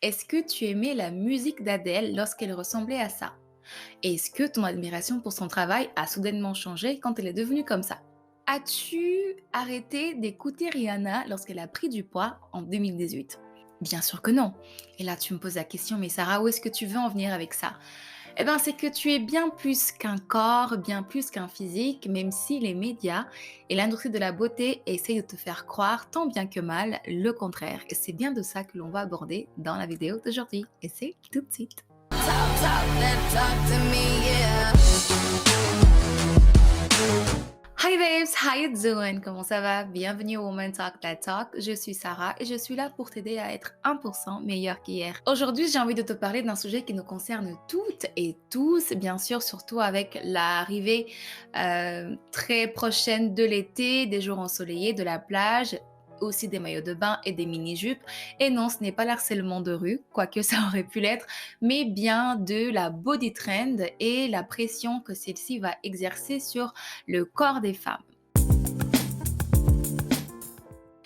Est-ce que tu aimais la musique d'Adèle lorsqu'elle ressemblait à ça? Est-ce que ton admiration pour son travail a soudainement changé quand elle est devenue comme ça? As-tu arrêté d'écouter Rihanna lorsqu'elle a pris du poids en 2018? Bien sûr que non. Et là, tu me poses la question, mais Sarah, où est-ce que tu veux en venir avec ça? Eh bien, c'est que tu es bien plus qu'un corps, bien plus qu'un physique, même si les médias et l'industrie de la beauté essayent de te faire croire, tant bien que mal, le contraire. Et c'est bien de ça que l'on va aborder dans la vidéo d'aujourd'hui. Et c'est tout de suite. Hi babes, how you doing? Comment ça va? Bienvenue au Woman Talk That Talk. Je suis Sarah et je suis là pour t'aider à être 1% meilleur qu'hier. Aujourd'hui, j'ai envie de te parler d'un sujet qui nous concerne toutes et tous, bien sûr, surtout avec l'arrivée très prochaine de l'été, des jours ensoleillés, de la plage, aussi des maillots de bain et des mini-jupes. Et non, ce n'est pas l'harcèlement de rue, quoique ça aurait pu l'être, mais bien de la body trend et la pression que celle-ci va exercer sur le corps des femmes.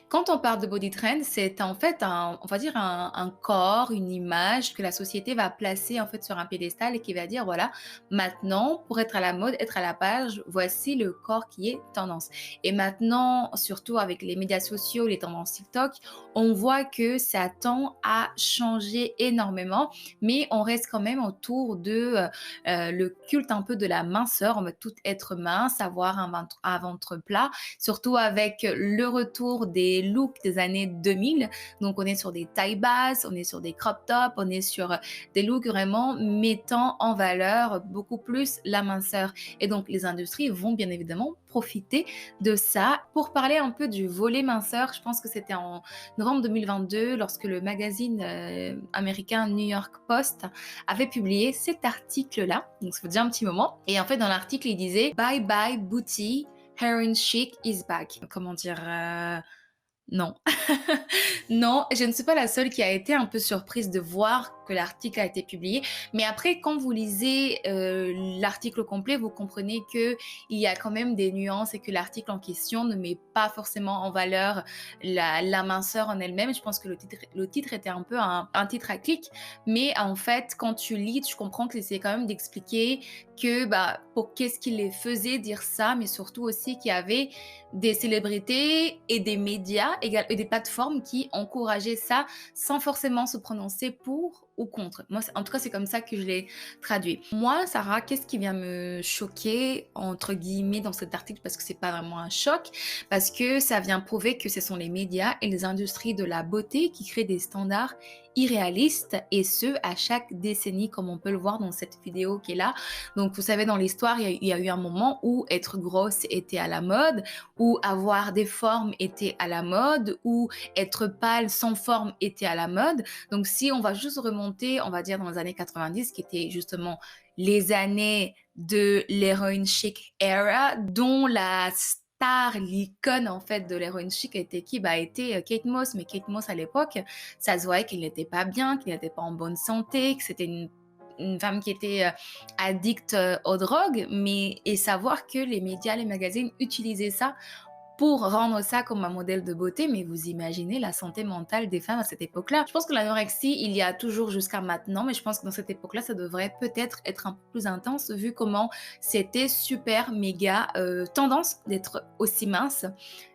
Quand on parle de body trend, c'est en fait on va dire un corps, une image que la société va placer en fait sur un piédestal et qui va dire voilà, maintenant pour être à la mode, être à la page, voici le corps qui est tendance. Et maintenant, surtout avec les médias sociaux, les tendances TikTok, on voit que ça tend à changer énormément, mais on reste quand même autour de le culte un peu de la minceur. On veut tout être mince, avoir un ventre plat, surtout avec le retour des looks des années 2000. Donc, on est sur des tailles basses, on est sur des crop tops, on est sur des looks vraiment mettant en valeur beaucoup plus la minceur. Et donc, les industries vont bien évidemment profiter de ça. Pour parler un peu du volet minceur, je pense que c'était en novembre 2022 lorsque le magazine américain New York Post avait publié cet article-là. Donc, ça fait déjà un petit moment. Et en fait, dans l'article, il disait Bye bye booty, Heroin Chic is back. Comment dire non. Non, je ne suis pas la seule qui a été un peu surprise de voir que l'article a été publié. Mais après, quand vous lisez l'article complet, vous comprenez qu'il y a quand même des nuances et que l'article en question ne met pas forcément en valeur la minceur en elle-même. Je pense que le titre était un peu un titre à clic. Mais en fait, quand tu lis, tu comprends que c'est quand même d'expliquer que pour qu'est-ce qui les faisait dire ça, mais surtout aussi qu'il y avait des célébrités et des médias et des plateformes qui encourageaient ça sans forcément se prononcer pour ou contre. Moi, en tout cas, c'est comme ça que je l'ai traduit. Moi, Sarah, qu'est-ce qui vient me choquer, entre guillemets, dans cet article, parce que c'est pas vraiment un choc, parce que ça vient prouver que ce sont les médias et les industries de la beauté qui créent des standards irréalistes, et ce, à chaque décennie, comme on peut le voir dans cette vidéo qui est là. Donc, vous savez, dans l'histoire, il y a eu un moment où être grosse était à la mode, où avoir des formes était à la mode, où être pâle sans forme était à la mode. Donc si on va juste remonter, on va dire dans les années 90, qui étaient justement les années de l'héroïne chic era, dont la star, l'icône en fait de l'héroïne chic était qui? A été Kate Moss. Mais Kate Moss à l'époque, ça se voyait qu'elle n'était pas bien, qu'elle n'était pas en bonne santé, que c'était une femme qui était addicte aux drogues, et savoir que les médias, les magazines utilisaient ça pour rendre ça comme un modèle de beauté, mais vous imaginez la santé mentale des femmes à cette époque-là. Je pense que l'anorexie, il y a toujours jusqu'à maintenant, mais je pense que dans cette époque-là, ça devrait peut-être être un peu plus intense vu comment c'était super méga tendance d'être aussi mince.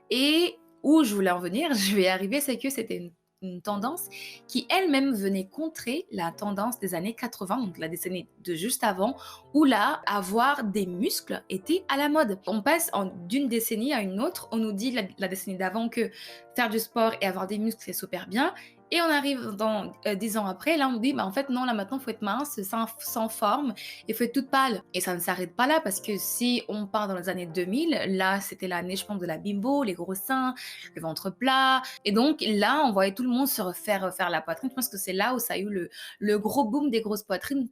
Et où je voulais en venir, je vais y arriver, c'est que c'était une tendance qui elle-même venait contrer la tendance des années 80, donc la décennie de juste avant, où là, avoir des muscles était à la mode. On passe d'une décennie à une autre, on nous dit la décennie d'avant que faire du sport et avoir des muscles, c'est super bien. Et on arrive dans 10 ans après, là on nous dit, en fait non, là maintenant il faut être mince, sans forme, il faut être toute pâle. Et ça ne s'arrête pas là, parce que si on part dans les années 2000, là c'était l'année, je pense, de la bimbo, les gros seins, le ventre plat. Et donc là, on voyait tout le monde se refaire la poitrine. Je pense que c'est là où ça a eu le gros boom des grosses poitrines,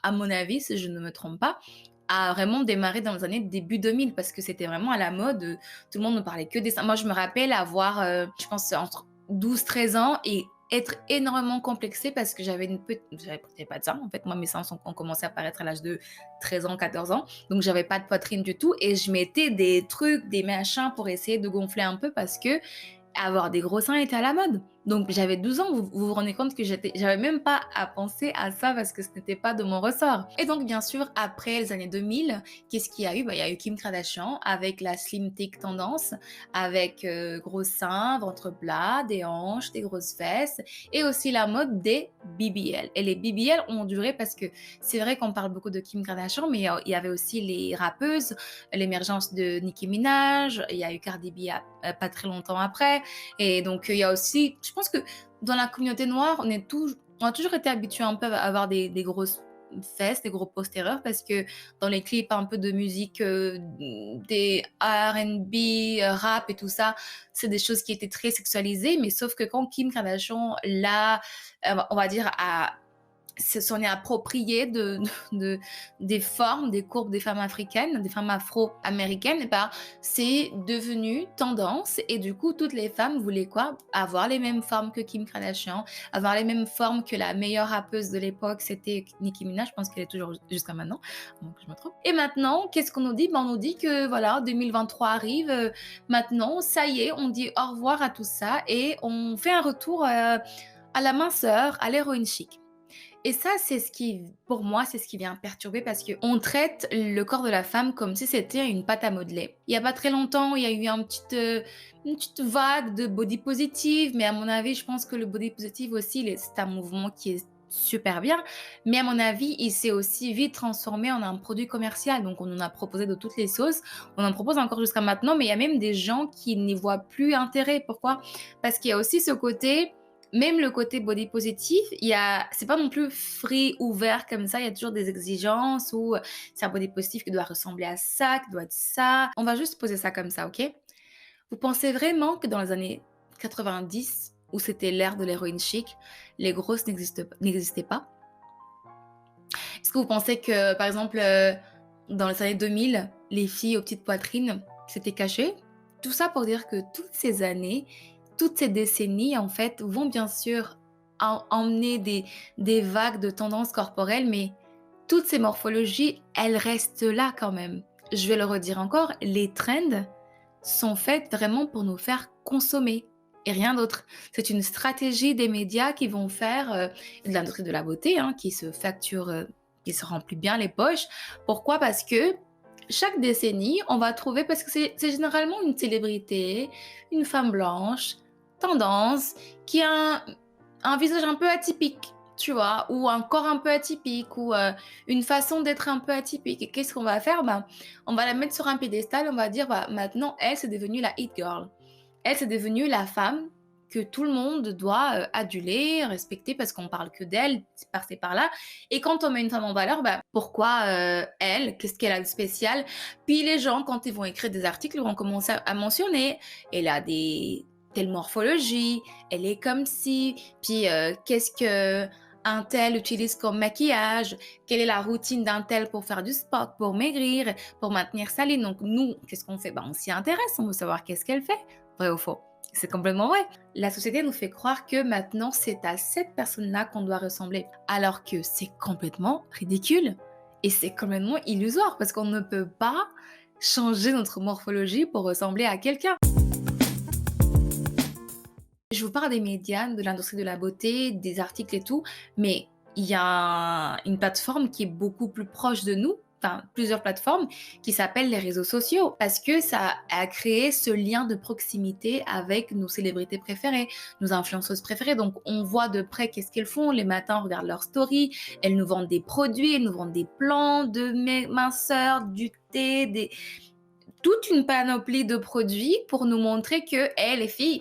à mon avis, si je ne me trompe pas, a vraiment démarré dans les années début 2000, parce que c'était vraiment à la mode. Tout le monde ne parlait que des seins. Moi, je me rappelle avoir, je pense, entre 12-13 ans et être énormément complexée parce que j'avais pas de seins. En fait, moi, mes seins ont commencé à apparaître à l'âge de 13 ans, 14 ans. Donc, j'avais pas de poitrine du tout et je mettais des trucs, des machins pour essayer de gonfler un peu parce que avoir des gros seins était à la mode. Donc j'avais 12 ans, vous vous rendez compte que j'avais même pas à penser à ça parce que ce n'était pas de mon ressort. Et donc bien sûr, après les années 2000, qu'est-ce qu'il y a eu? Bah, il y a eu Kim Kardashian avec la slim thick tendance, avec gros seins, ventre plat, des hanches, des grosses fesses, et aussi la mode des BBL. Et les BBL ont duré parce que c'est vrai qu'on parle beaucoup de Kim Kardashian, mais il y avait aussi les rappeuses, l'émergence de Nicki Minaj, il y a eu Cardi B pas très longtemps après, et donc, il y a aussi, je pense que dans la communauté noire, on a toujours été habitué un peu à avoir des grosses fesses, des gros postérieurs, parce que dans les clips un peu de musique, des R&B, rap et tout ça, c'est des choses qui étaient très sexualisées, mais sauf que quand Kim Kardashian l'a, on va dire, s'en est approprié de, des formes, des courbes des femmes africaines, des femmes afro-américaines, et ben, c'est devenu tendance. Et du coup, toutes les femmes voulaient quoi? Avoir les mêmes formes que Kim Kardashian, avoir les mêmes formes que la meilleure rappeuse de l'époque, c'était Nicki Minaj. Je pense qu'elle est toujours jusqu'à maintenant, donc je me trompe. Et maintenant, qu'est-ce qu'on nous dit? Ben, on nous dit que voilà, 2023 arrive, maintenant, ça y est, on dit au revoir à tout ça et on fait un retour à la minceur, à l'héroïne chic. Et ça, c'est ce qui, pour moi, c'est ce qui vient perturber parce qu'on traite le corps de la femme comme si c'était une pâte à modeler. Il y a pas très longtemps, il y a eu une petite vague de body positive, mais à mon avis, je pense que le body positive aussi, c'est un mouvement qui est super bien, mais à mon avis, il s'est aussi vite transformé en un produit commercial. Donc, on en a proposé de toutes les sauces, on en propose encore jusqu'à maintenant, mais il y a même des gens qui n'y voient plus intérêt. Pourquoi? Parce qu'il y a aussi ce côté, même le côté body positif, c'est pas non plus free, ouvert comme ça. Il y a toujours des exigences où c'est un body positif qui doit ressembler à ça, qui doit être ça. On va juste poser ça comme ça, ok? Vous pensez vraiment que dans les années 90, où c'était l'ère de l'héroïne chic, les grosses n'existaient pas? Est-ce que vous pensez que, par exemple, dans les années 2000, les filles aux petites poitrines, c'était caché? Tout ça pour dire que toutes ces années, toutes ces décennies, en fait, vont bien sûr emmener des vagues de tendances corporelles, mais toutes ces morphologies, elles restent là quand même. Je vais le redire encore, les trends sont faites vraiment pour nous faire consommer et rien d'autre. C'est une stratégie des médias qui vont faire, de l'industrie de la beauté, hein, qui se facture, qui se remplit bien les poches. Pourquoi? Parce que chaque décennie, on va trouver, parce que c'est généralement une célébrité, une femme blanche, tendance, qui a un visage un peu atypique, tu vois, ou un corps un peu atypique, ou une façon d'être un peu atypique. Et qu'est-ce qu'on va faire? Ben, on va la mettre sur un piédestal, on va dire, bah, maintenant, elle, c'est devenue la hit girl. Elle, c'est devenue la femme que tout le monde doit aduler, respecter, parce qu'on parle que d'elle, par-ci par-là. Et quand on met une femme en valeur, bah, pourquoi elle? Qu'est-ce qu'elle a de spécial? Puis les gens, quand ils vont écrire des articles, ils vont commencer à mentionner. Elle a des telle morphologie, elle est comme si, puis qu'est-ce que un tel utilise comme maquillage, quelle est la routine d'un tel pour faire du sport, pour maigrir, pour maintenir sa ligne. Donc nous, qu'est-ce qu'on fait? Ben, on s'y intéresse, on veut savoir qu'est-ce qu'elle fait, vrai ou faux. C'est complètement vrai. La société nous fait croire que maintenant, c'est à cette personne-là qu'on doit ressembler, alors que c'est complètement ridicule et c'est complètement illusoire parce qu'on ne peut pas changer notre morphologie pour ressembler à quelqu'un. Je vous parle des médias, de l'industrie de la beauté, des articles et tout, mais il y a une plateforme qui est beaucoup plus proche de nous, enfin plusieurs plateformes, qui s'appellent les réseaux sociaux, parce que ça a créé ce lien de proximité avec nos célébrités préférées, nos influenceuses préférées. Donc on voit de près qu'est-ce qu'elles font, les matins on regarde leurs stories, elles nous vendent des produits, elles nous vendent des plans de minceur, du thé, toute une panoplie de produits pour nous montrer que, hey, les filles,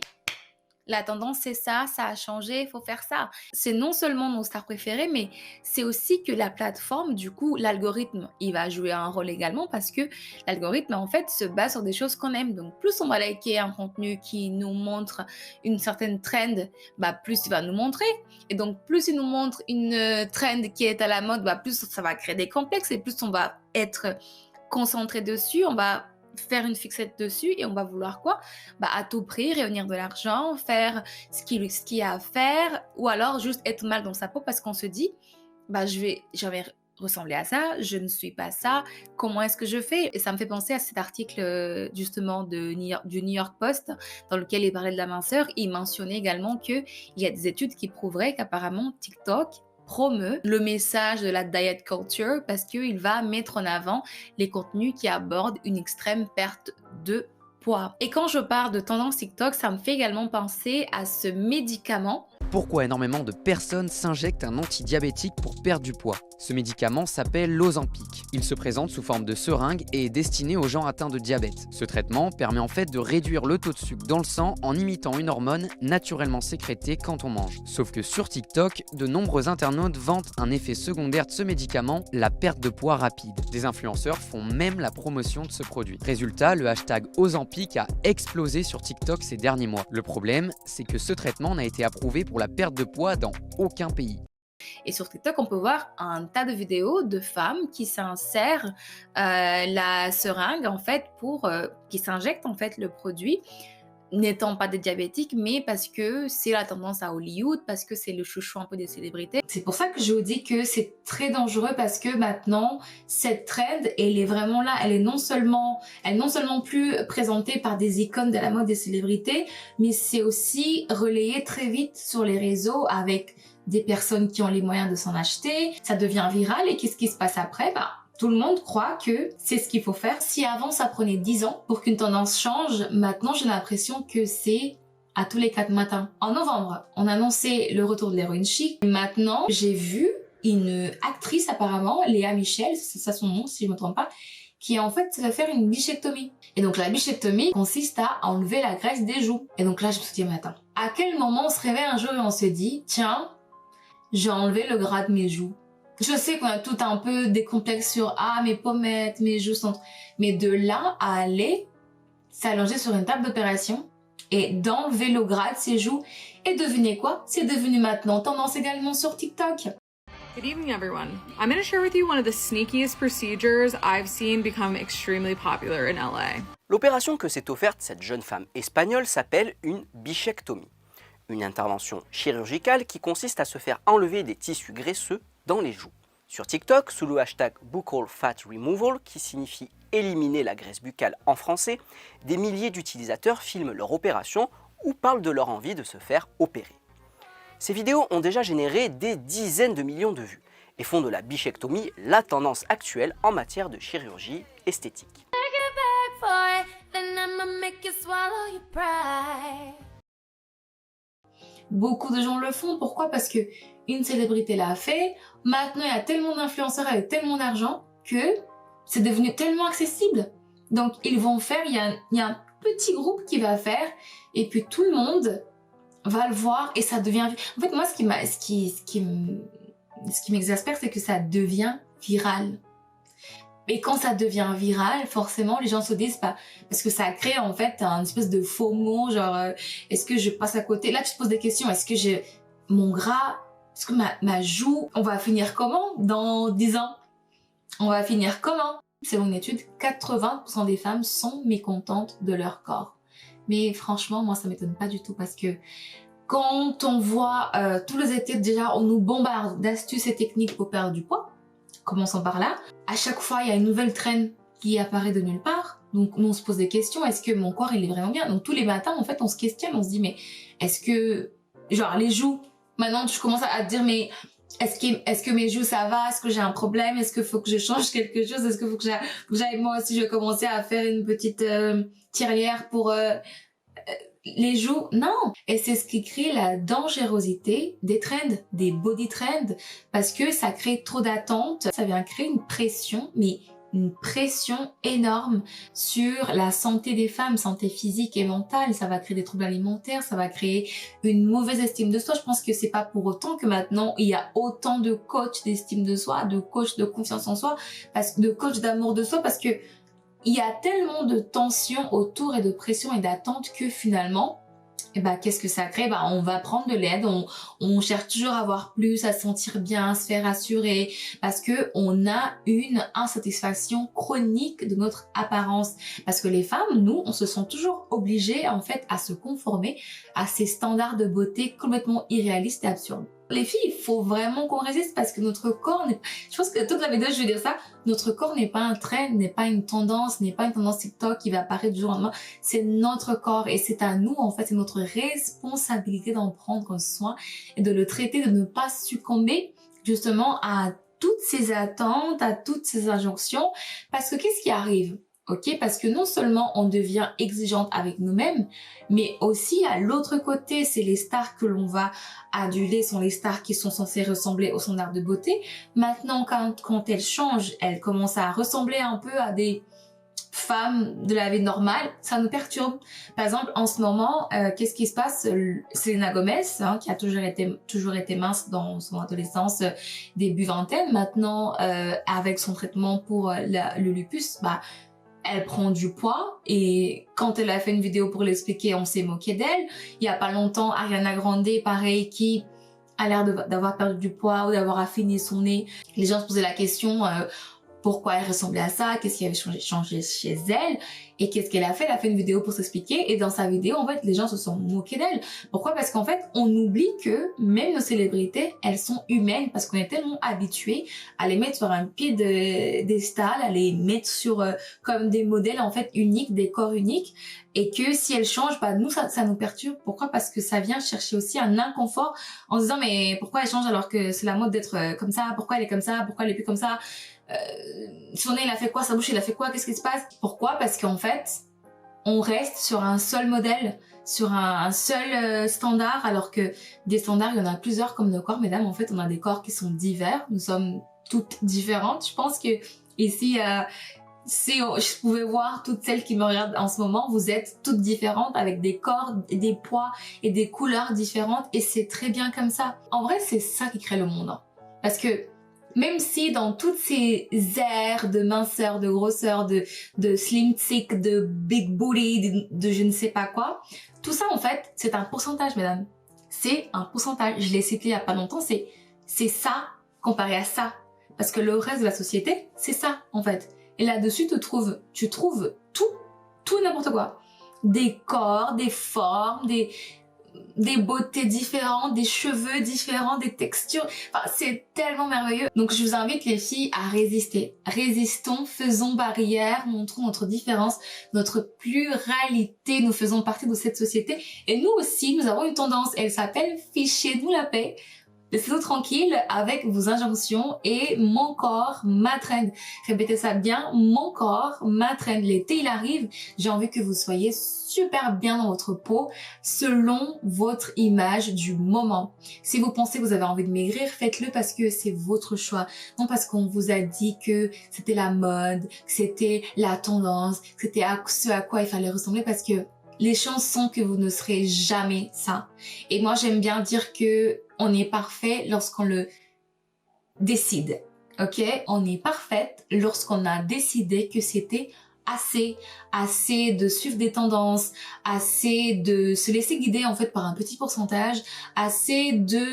la tendance, c'est ça a changé, il faut faire ça. C'est non seulement nos stars préférées, mais c'est aussi que la plateforme, du coup, l'algorithme, il va jouer un rôle également parce que l'algorithme, en fait, se base sur des choses qu'on aime. Donc, plus on va liker un contenu qui nous montre une certaine trend, bah, plus il va nous montrer. Et donc, plus il nous montre une trend qui est à la mode, bah, plus ça va créer des complexes et plus on va être concentré dessus, on va faire une fixette dessus et on va vouloir quoi? Bah, à tout prix réunir de l'argent, faire ce qu'il y a à faire, ou alors juste être mal dans sa peau parce qu'on se dit, bah, je vais ressembler à ça, je ne suis pas ça, comment est-ce que je fais? Et ça me fait penser à cet article, justement du New York Post dans lequel il parlait de la minceur. Il mentionnait également qu'il y a des études qui prouveraient qu'apparemment TikTok promeut le message de la diet culture parce qu'il va mettre en avant les contenus qui abordent une extrême perte de poids. Et quand je parle de tendance TikTok, ça me fait également penser à ce médicament. Pourquoi énormément de personnes s'injectent un antidiabétique pour perdre du poids? Ce médicament s'appelle l'Ozempic. Il se présente sous forme de seringue et est destiné aux gens atteints de diabète. Ce traitement permet en fait de réduire le taux de sucre dans le sang en imitant une hormone naturellement sécrétée quand on mange. Sauf que sur TikTok, de nombreux internautes vantent un effet secondaire de ce médicament, la perte de poids rapide. Des influenceurs font même la promotion de ce produit. Résultat, le hashtag Ozempic a explosé sur TikTok ces derniers mois. Le problème, c'est que ce traitement n'a été approuvé pour la perte de poids dans aucun pays. Et sur TikTok, on peut voir un tas de vidéos de femmes qui s'insèrent la seringue en fait qui s'injectent en fait le produit, n'étant pas des diabétiques, mais parce que c'est la tendance à Hollywood, parce que c'est le chouchou un peu des célébrités. C'est pour ça que je vous dis que c'est très dangereux parce que maintenant, cette trend, elle est vraiment là. Elle est non seulement plus présentée par des icônes de la mode des célébrités, mais c'est aussi relayé très vite sur les réseaux avec des personnes qui ont les moyens de s'en acheter. Ça devient viral et qu'est-ce qui se passe après? Tout le monde croit que c'est ce qu'il faut faire. Si avant ça prenait 10 ans pour qu'une tendance change, maintenant j'ai l'impression que c'est à tous les 4 matins. En novembre, on annonçait le retour de l'héroïne chic. Maintenant, j'ai vu une actrice apparemment, Léa Michel, c'est ça son nom si je ne me trompe pas, qui en fait va faire une bichectomie. Et donc la bichectomie consiste à enlever la graisse des joues. Et donc là je me suis dit, mais attends, à quel moment on se réveille un jour et on se dit, tiens, j'ai enlevé le gras de mes joues. Je sais qu'on a tout un peu des complexes sur mes pommettes, mes joues sont... Mais de là à aller s'allonger sur une table d'opération et d'enlever le gras de ses joues. Et devinez quoi? C'est devenu maintenant tendance également sur TikTok. Good evening, everyone. I'm going to share with you one of the sneakiest procedures I've seen become extremely popular in LA. L'opération que s'est offerte cette jeune femme espagnole s'appelle une bichectomie. Une intervention chirurgicale qui consiste à se faire enlever des tissus graisseux dans les joues. Sur TikTok, sous le hashtag Buccal Fat Removal, qui signifie éliminer la graisse buccale en français, des milliers d'utilisateurs filment leur opération ou parlent de leur envie de se faire opérer. Ces vidéos ont déjà généré des dizaines de millions de vues et font de la bichectomie la tendance actuelle en matière de chirurgie esthétique. Beaucoup de gens le font. Pourquoi? Parce que une célébrité l'a fait. Maintenant, il y a tellement d'influenceurs avec tellement d'argent que c'est devenu tellement accessible. Donc, ils vont faire, il y a un petit groupe qui va faire et puis tout le monde va le voir et ça devient... En fait, moi, ce qui m'exaspère, c'est que ça devient viral. Et quand ça devient viral, forcément, les gens se disent pas, parce que ça crée en fait un espèce de FOMO, genre, est-ce que je passe à côté? Là, tu te poses des questions, est-ce que mon gras, est-ce que ma joue, on va finir comment dans 10 ans? On va finir comment? Selon une étude, 80% des femmes sont mécontentes de leur corps. Mais franchement, moi, ça m'étonne pas du tout parce que quand on voit tous les étés, déjà, on nous bombarde d'astuces et techniques pour perdre du poids. Commençons par là. À chaque fois, il y a une nouvelle traîne qui apparaît de nulle part. Donc, on se pose des questions. Est-ce que mon corps, il est vraiment bien? Donc, tous les matins, en fait, on se questionne. On se dit, mais est-ce que... Genre, les joues. Maintenant, je commence à te dire, mais est-ce que mes joues, ça va? Est-ce que j'ai un problème? Est-ce qu'il faut que je change quelque chose? Est-ce qu'il faut que j'aille... Moi aussi, je vais commencer à faire une petite tirelire pour... les joues, non. Et c'est ce qui crée la dangerosité des trends, des body trends, parce que ça crée trop d'attentes, ça vient créer une pression, mais une pression énorme sur la santé des femmes, santé physique et mentale. Ça va créer des troubles alimentaires, ça va créer une mauvaise estime de soi. Je pense que c'est pas pour autant que maintenant il y a autant de coachs d'estime de soi, de coachs de confiance en soi, de coachs d'amour de soi, parce que il y a tellement de tensions autour et de pression et d'attentes que finalement, qu'est-ce que ça crée? On va prendre de l'aide, on cherche toujours à avoir plus, à se sentir bien, à se faire rassurer, parce que on a une insatisfaction chronique de notre apparence. Parce que les femmes, nous, on se sent toujours obligées, en fait, à se conformer à ces standards de beauté complètement irréalistes et absurdes. Les filles, il faut vraiment qu'on résiste parce que notre corps n'est... Je pense que toute la vidéo, je vais dire ça. Notre corps n'est pas un trend, n'est pas une tendance, n'est pas une tendance TikTok qui va apparaître du jour au lendemain. C'est notre corps et c'est à nous, en fait, c'est notre responsabilité d'en prendre soin et de le traiter, de ne pas succomber justement à toutes ces attentes, à toutes ces injonctions. Parce que qu'est-ce qui arrive? Ok, parce que non seulement on devient exigeante avec nous-mêmes, mais aussi à l'autre côté, c'est les stars que l'on va aduler, sont les stars qui sont censées ressembler aux standards de beauté. Maintenant, quand elles changent, elles commencent à ressembler un peu à des femmes de la vie normale, ça nous perturbe. Par exemple, en ce moment, qu'est-ce qui se passe? Selena Gomez, hein, qui a toujours été mince dans son adolescence, début vingtaine, maintenant, avec son traitement pour le lupus, bah, elle prend du poids et quand elle a fait une vidéo pour l'expliquer, on s'est moqué d'elle. Il y a pas longtemps, Ariana Grande, pareil, qui a l'air d'avoir perdu du poids ou d'avoir affiné son nez. Les gens se posaient la question pourquoi elle ressemblait à ça, qu'est-ce qui avait changé chez elle et qu'est-ce qu'elle a fait. Elle a fait une vidéo pour s'expliquer et dans sa vidéo, en fait, les gens se sont moqués d'elle. Pourquoi? Parce qu'en fait, on oublie que même nos célébrités, elles sont humaines parce qu'on est tellement habitués à les mettre sur un pied d'estal, à les mettre sur comme des modèles en fait uniques, des corps uniques et que si elles changent, bah nous, ça nous perturbe. Pourquoi? Parce que ça vient chercher aussi un inconfort en se disant mais pourquoi elle change alors que c'est la mode d'être comme ça? Pourquoi elle est comme ça? Pourquoi elle est plus comme ça? Son nez il a fait quoi, sa bouche il a fait quoi, qu'est-ce qui se passe? Pourquoi? Parce qu'en fait on reste sur un seul modèle, sur un seul standard, alors que des standards il y en a plusieurs comme nos corps, mesdames. En fait on a des corps qui sont divers, nous sommes toutes différentes. Je pense que ici si je pouvais voir toutes celles qui me regardent en ce moment, vous êtes toutes différentes avec des corps, des poids et des couleurs différentes et c'est très bien comme ça. En vrai c'est ça qui crée le monde, hein. Parce que même si dans toutes ces aires de minceur, de grosseur, de slim thick, de big booty, de je ne sais pas quoi, tout ça en fait, c'est un pourcentage, mesdames. C'est un pourcentage. Je l'ai cité il y a pas longtemps, c'est ça comparé à ça. Parce que le reste de la société, c'est ça en fait. Et là-dessus, tu trouves tout et n'importe quoi. Des corps, des formes, des beautés différentes, des cheveux différents, des textures. Enfin, c'est tellement merveilleux. Donc, je vous invite les filles à résister. Résistons, faisons barrière, montrons notre différence, notre pluralité. Nous faisons partie de cette société. Et nous aussi, nous avons une tendance. Elle s'appelle fichez-nous la paix. Laissez-nous tranquille avec vos injonctions et mon corps, ma trend. Répétez ça bien, mon corps, ma trend. L'été, il arrive. J'ai envie que vous soyez super bien dans votre peau selon votre image du moment. Si vous pensez que vous avez envie de maigrir, faites-le parce que c'est votre choix. Non parce qu'on vous a dit que c'était la mode, que c'était la tendance, que c'était ce à quoi il fallait ressembler parce que les chances sont que vous ne serez jamais ça. Et moi, j'aime bien dire que on est parfait lorsqu'on le décide. Ok? On est parfaite lorsqu'on a décidé que c'était assez de suivre des tendances, assez de se laisser guider en fait par un petit pourcentage, assez de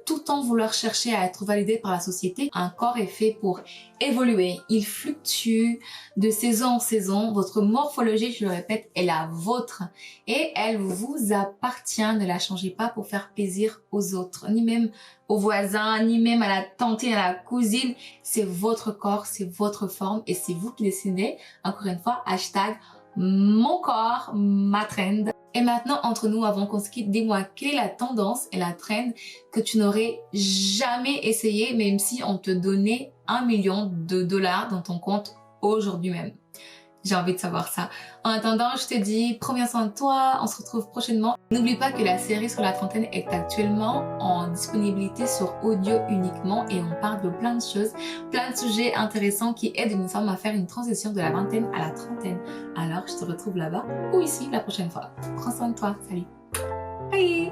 tout le temps vouloir chercher à être validé par la société. Un corps est fait pour évoluer, il fluctue de saison en saison. Votre morphologie, je le répète, est la vôtre et elle vous appartient. Ne la changez pas pour faire plaisir aux autres, ni même aux voisins, ni même à la tante et à la cousine. C'est votre corps, c'est votre forme et c'est vous qui décidez. Encore une fois, hashtag mon corps, ma trend. Et maintenant, entre nous, avant qu'on se quitte, dis-moi quelle est la tendance et la trend que tu n'aurais jamais essayé, même si on te donnait $1 million dans ton compte aujourd'hui même. J'ai envie de savoir ça. En attendant, je te dis, prends bien soin de toi, on se retrouve prochainement. N'oublie pas que la série sur la trentaine est actuellement en disponibilité sur audio uniquement et on parle de plein de choses, plein de sujets intéressants qui aident une femme à faire une transition de la vingtaine à la trentaine. Alors, je te retrouve là-bas ou ici la prochaine fois. Prends soin de toi, salut. Bye.